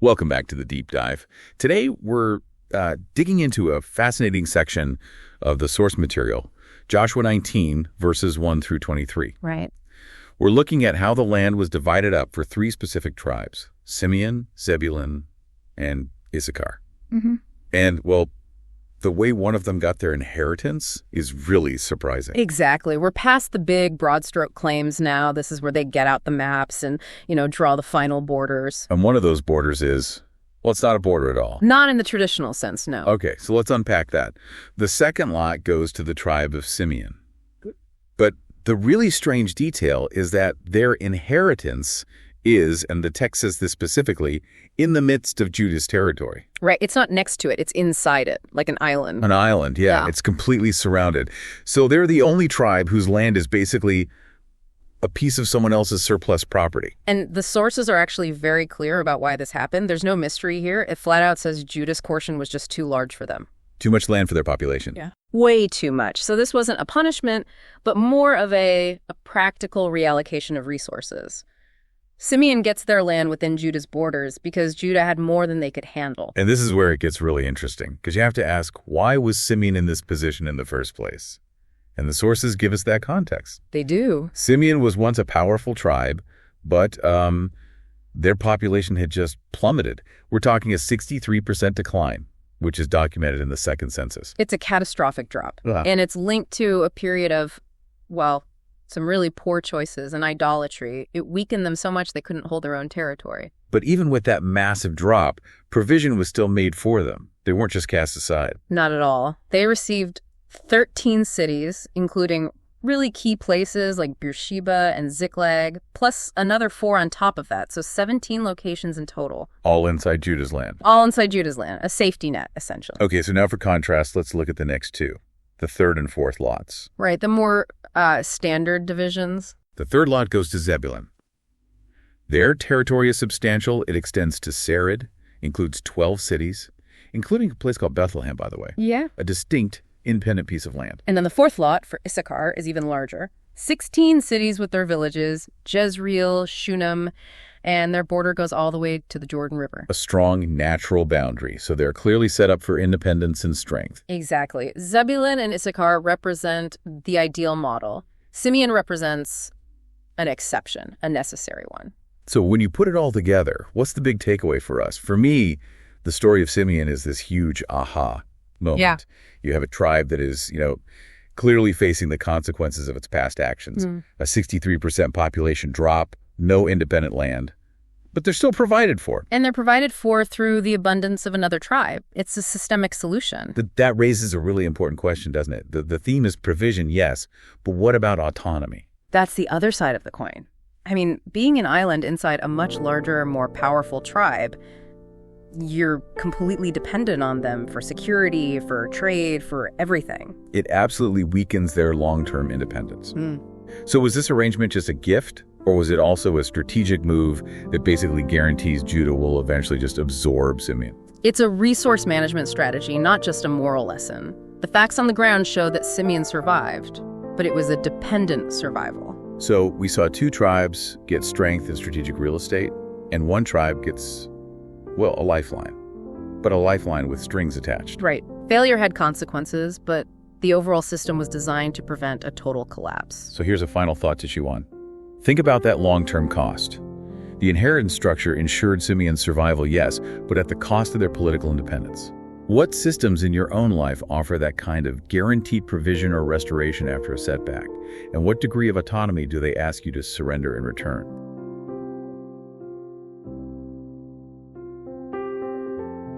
Welcome back to the Deep Dive. Today, we're digging into a fascinating section of the source material, Joshua 19, verses 1 through 23. Right. We're looking at how the land was divided up for three specific tribes, Simeon, Zebulun, and Issachar. Mm-hmm. And, well, the way one of them got their inheritance is really surprising. Exactly. We're past the big broad stroke claims now. This is where they get out the maps and, draw the final borders. And one of those borders is, well, it's not a border at all. Not in the traditional sense, no. Okay, so let's unpack that. The second lot goes to the tribe of Simeon. But the really strange detail is that their inheritance is, and the text says this specifically, in the midst of Judah's territory. Right. It's not next to it. It's inside it, like an island. An island, yeah. It's completely surrounded. So they're the only tribe whose land is basically a piece of someone else's surplus property. And the sources are actually very clear about why this happened. There's no mystery here. It flat out says Judah's portion was just too large for them. Too much land for their population. Yeah. Way too much. So this wasn't a punishment, but more of a practical reallocation of resources. Simeon gets their land within Judah's borders because Judah had more than they could handle. And this is where it gets really interesting, because you have to ask, why was Simeon in this position in the first place? And the sources give us that context. They do. Simeon was once a powerful tribe, but their population had just plummeted. We're talking a 63% decline, which is documented in the second census. It's a catastrophic drop. Wow. And it's linked to a period of, some really poor choices and idolatry. It weakened them so much they couldn't hold their own territory. But even with that massive drop, provision was still made for them. They weren't just cast aside. Not at all. They received 13 cities, including really key places like Beersheba and Ziklag, plus another 4 on top of that, so 17 locations in total. All inside Judah's land. All inside Judah's land, a safety net, essentially. Okay, so now for contrast, let's look at the next two, the third and fourth lots. Right, the more standard divisions. The third lot goes to Zebulun. Their territory is substantial. It extends to Sarid, includes 12 cities, including a place called Bethlehem, by the way. Yeah. A distinct, independent piece of land. And then the fourth lot for Issachar is even larger. 16 cities with their villages, Jezreel, Shunem, and their border goes all the way to the Jordan River. A strong natural boundary, so they're clearly set up for independence and strength. Exactly. Zebulun and Issachar represent the ideal model. Simeon represents an exception, a necessary one. So when you put it all together, what's the big takeaway for us? For me, the story of Simeon is this huge aha moment. Yeah. You have a tribe that is, clearly facing the consequences of its past actions. A 63% population drop, no independent land, but they're still provided for. And they're provided for through the abundance of another tribe. It's a systemic solution. That raises a really important question, doesn't it? The theme is provision, yes, but what about autonomy? That's the other side of the coin. I mean, being an island inside a much larger, more powerful tribe, you're completely dependent on them for security, for trade, for everything. It absolutely weakens their long-term independence. So was this arrangement just a gift, or was it also a strategic move that basically guarantees Judah will eventually just absorb Simeon? It's a resource management strategy, not just a moral lesson. The facts on the ground show that Simeon survived, but it was a dependent survival. So we saw two tribes get strength in strategic real estate, and one tribe gets, a lifeline, but a lifeline with strings attached. Right. Failure had consequences, but the overall system was designed to prevent a total collapse. So here's a final thought to chew on. Think about that long-term cost. The inheritance structure ensured Simeon's survival, yes, but at the cost of their political independence. What systems in your own life offer that kind of guaranteed provision or restoration after a setback? And what degree of autonomy do they ask you to surrender in return?